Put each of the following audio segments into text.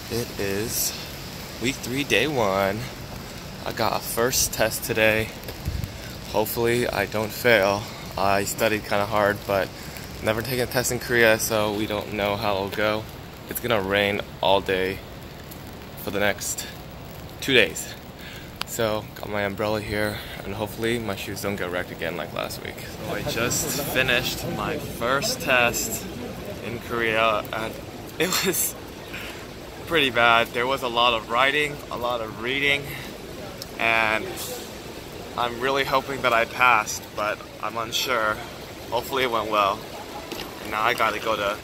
It is week 3, day 1. I got a first test today. Hopefully I don't fail. I studied kind of hard, but never taken a test in Korea, so we don't know how it'll go. It's gonna rain all day for the next 2 days. So got my umbrella here, and hopefully my shoes don't get wrecked again like last week. So I just finished my first test in Korea, and it was pretty bad. There was a lot of writing, a lot of reading, and I'm really hoping that I passed, but I'm unsure. Hopefully it went well. And now I gotta go to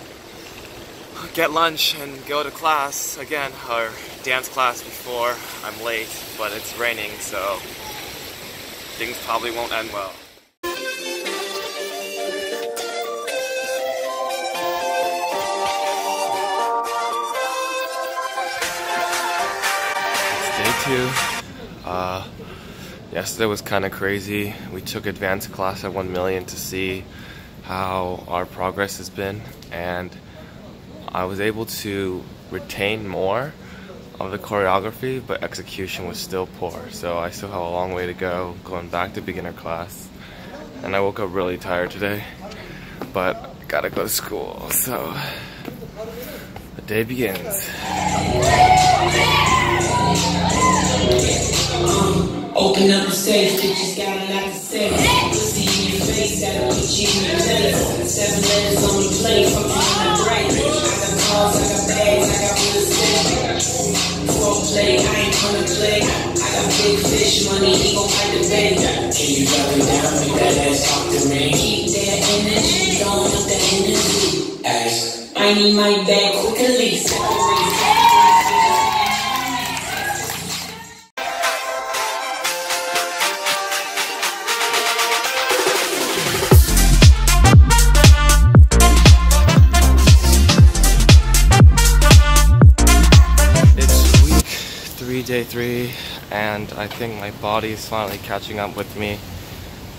get lunch and go to class again, or dance class before I'm late, but it's raining, so things probably won't end well. Day 2. Yesterday was kind of crazy. We took advanced class at 1 million to see how our progress has been, and I was able to retain more of the choreography, but execution was still poor. So I still have a long way to go going back to beginner class. And I woke up really tired today, but I gotta go to school, so the day begins. Open up the safe, bitches got a lot to say. Pussy in your face, that'll put you in your place. 7 letters on the plate, fucking on the break. I got calls, I got bags, I got real estate. Won't play, I ain't gonna play. I got big fish money, he gon' fight the bank. Can you drop it down, make that ass talk to me? Keep that energy, don't want that energy. Ass, I need my bag quickly. Day 3, and I think my body is finally catching up with me.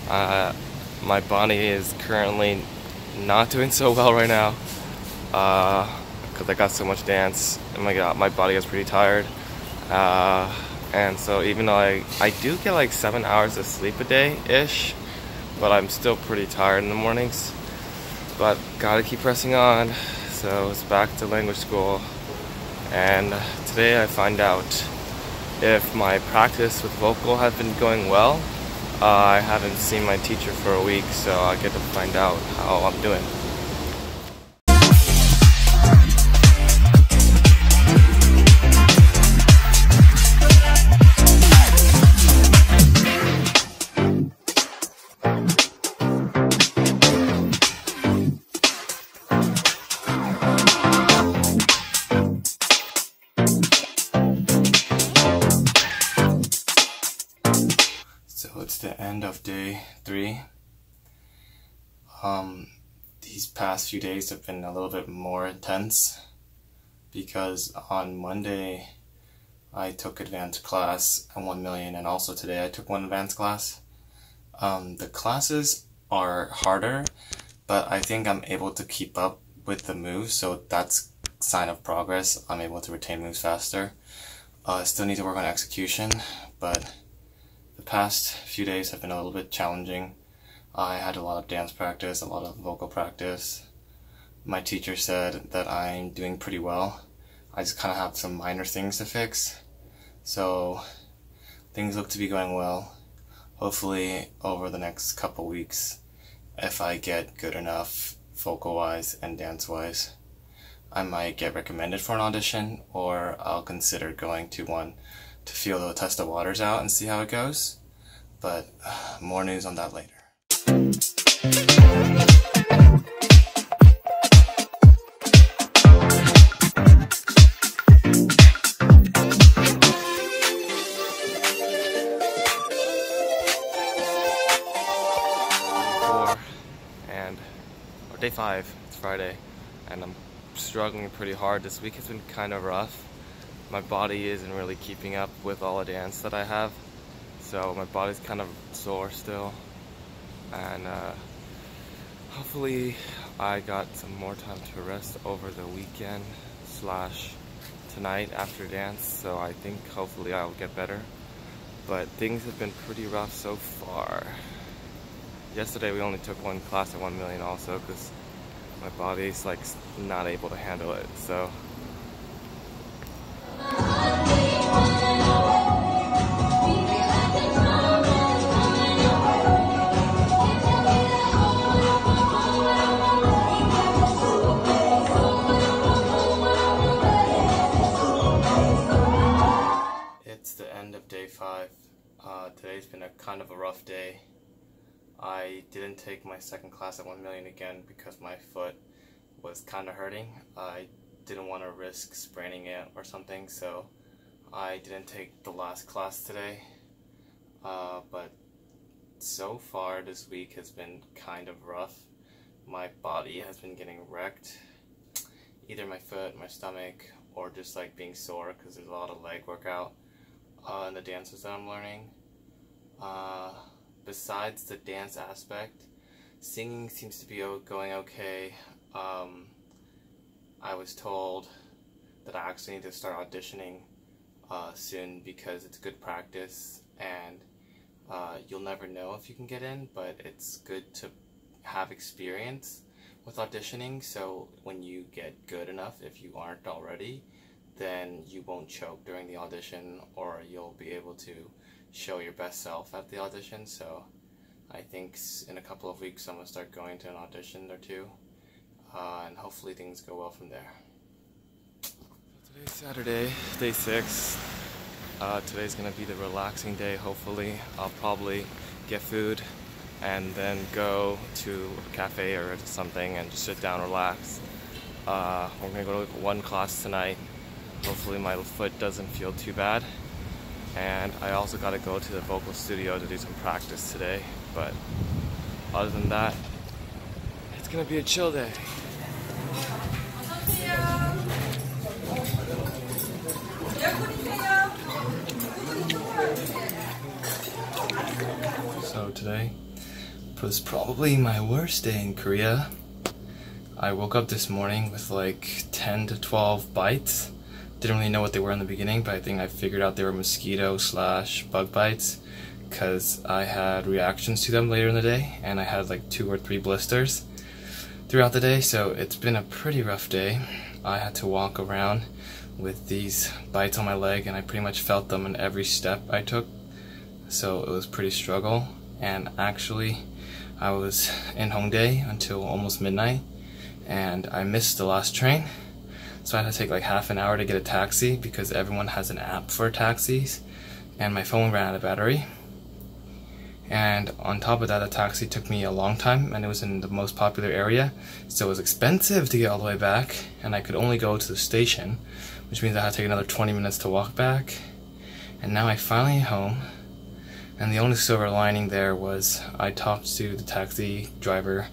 My body is currently not doing so well right now because I got so much dance, and my body is pretty tired. And so even though I do get like 7 hours of sleep a day-ish, but I'm still pretty tired in the mornings. But gotta keep pressing on. So it's back to language school, and today I find out if my practice with vocal has been going well. I haven't seen my teacher for a week, so I get to find out how I'm doing. So it's the end of day 3. These past few days have been a little bit more intense because on Monday I took advanced class at 1 million, and also today I took one advanced class. The classes are harder, but I think I'm able to keep up with the moves, so that's a sign of progress. I'm able to retain moves faster. I still need to work on execution, but the past few days have been a little bit challenging. I had a lot of dance practice, a lot of vocal practice. My teacher said that I'm doing pretty well. I just kind of have some minor things to fix. So things look to be going well. Hopefully over the next couple weeks, if I get good enough vocal-wise and dance-wise, I might get recommended for an audition, or I'll consider going to one to feel the test the waters out and see how it goes. But more news on that later. Day 5, it's Friday, and I'm struggling pretty hard. This week has been kind of rough. My body isn't really keeping up with all the dance that I have, so my body's kind of sore still, and hopefully I got some more time to rest over the weekend / tonight after dance, so I think hopefully I'll get better. But things have been pretty rough so far. Yesterday we only took one class at 1 million also because my body's like not able to handle it, so. It's the end of day 5. Today's been a kind of a rough day. I didn't take my second class at 1 million again because my foot was kind of hurting. I didn't want to risk spraining it or something, so I didn't take the last class today. But so far this week has been kind of rough. My body has been getting wrecked. Either my foot, my stomach, or just like being sore because there's a lot of leg workout in the dances that I'm learning. Besides the dance aspect, singing seems to be going okay. I was told that I actually need to start auditioning soon because it's good practice, and you'll never know if you can get in, but it's good to have experience with auditioning, so when you get good enough, if you aren't already, then you won't choke during the audition, or you'll be able to show your best self at the audition. So I think in a couple of weeks I'm going to start going to an audition or two, and hopefully things go well from there. Today's Saturday, day 6. Today's going to be the relaxing day, hopefully. I'll probably get food and then go to a cafe or something and just sit down and relax. We're going to go to one class tonight. Hopefully my foot doesn't feel too bad. And I also got to go to the vocal studio to do some practice today. But other than that, it's going to be a chill day. So today was probably my worst day in Korea. I woke up this morning with like 10 to 12 bites. Didn't really know what they were in the beginning, but I think I figured out they were mosquito/bug bites because I had reactions to them later in the day, and I had like 2 or 3 blisters throughout the day, so it's been a pretty rough day. I had to walk around with these bites on my leg, and I pretty much felt them in every step I took, so it was pretty struggle. And actually I was in Hongdae until almost midnight, and I missed the last train. So I had to take like half an hour to get a taxi because everyone has an app for taxis, and my phone ran out of battery. And on top of that, the taxi took me a long time, and it was in the most popular area, so it was expensive to get all the way back, and I could only go to the station, which means I had to take another 20 minutes to walk back. And now I finally home, and the only silver lining there was I talked to the taxi driver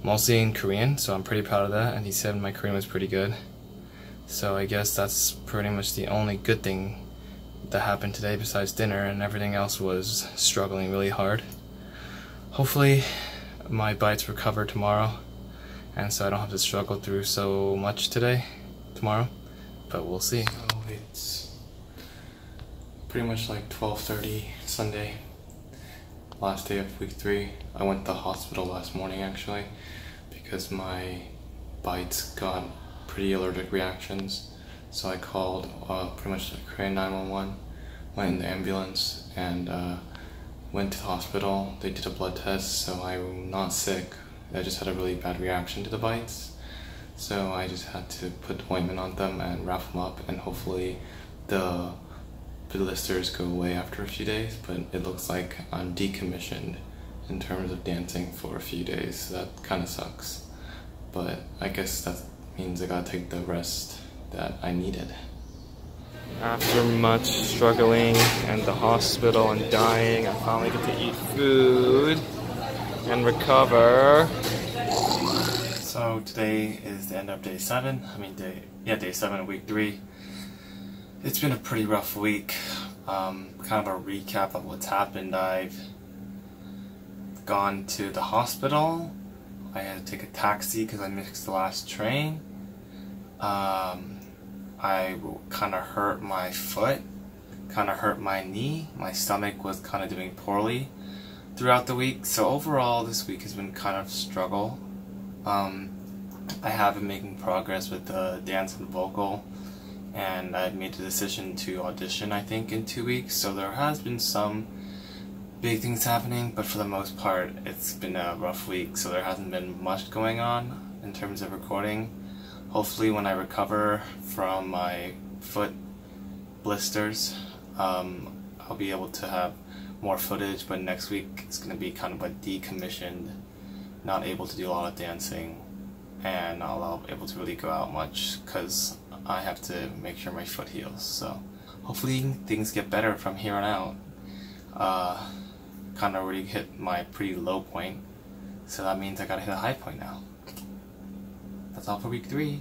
mostly in Korean, so I'm pretty proud of that, and he said my Korean was pretty good. So I guess that's pretty much the only good thing that happened today besides dinner, and everything else was struggling really hard. Hopefully my bites recover tomorrow, and so I don't have to struggle through so much tomorrow, but we'll see. So it's pretty much like 12:30 Sunday, last day of week 3. I went to the hospital last morning actually because my bites got pretty allergic reactions. So I called pretty much Korean 911, went in the ambulance, and went to the hospital. They did a blood test, so I'm not sick. I just had a really bad reaction to the bites. So I just had to put ointment on them and wrap them up, and hopefully the blisters go away after a few days. But it looks like I'm decommissioned in terms of dancing for a few days, so that kind of sucks. But I guess that means I gotta take the rest that I needed. After much struggling and the hospital and dying, I finally get to eat food and recover. So today is the end of day 7. Day 7 of week 3. It's been a pretty rough week. Kind of a recap of what's happened. I've gone to the hospital. I had to take a taxi because I missed the last train. I kind of hurt my foot, kind of hurt my knee. My stomach was kind of doing poorly throughout the week. So overall, this week has been kind of a struggle. I have been making progress with the dance and vocal, and I've made the decision to audition, I think, in 2 weeks. So there has been some big things happening, but for the most part, it's been a rough week. So there hasn't been much going on in terms of recording. Hopefully when I recover from my foot blisters, I'll be able to have more footage, but next week it's going to be kind of a decommissioned, not able to do a lot of dancing, and I'll be able to really go out much because I have to make sure my foot heals. So hopefully things get better from here on out. Kind of already hit my pretty low point, so that means I gotta hit a high point now. That's all for week 3.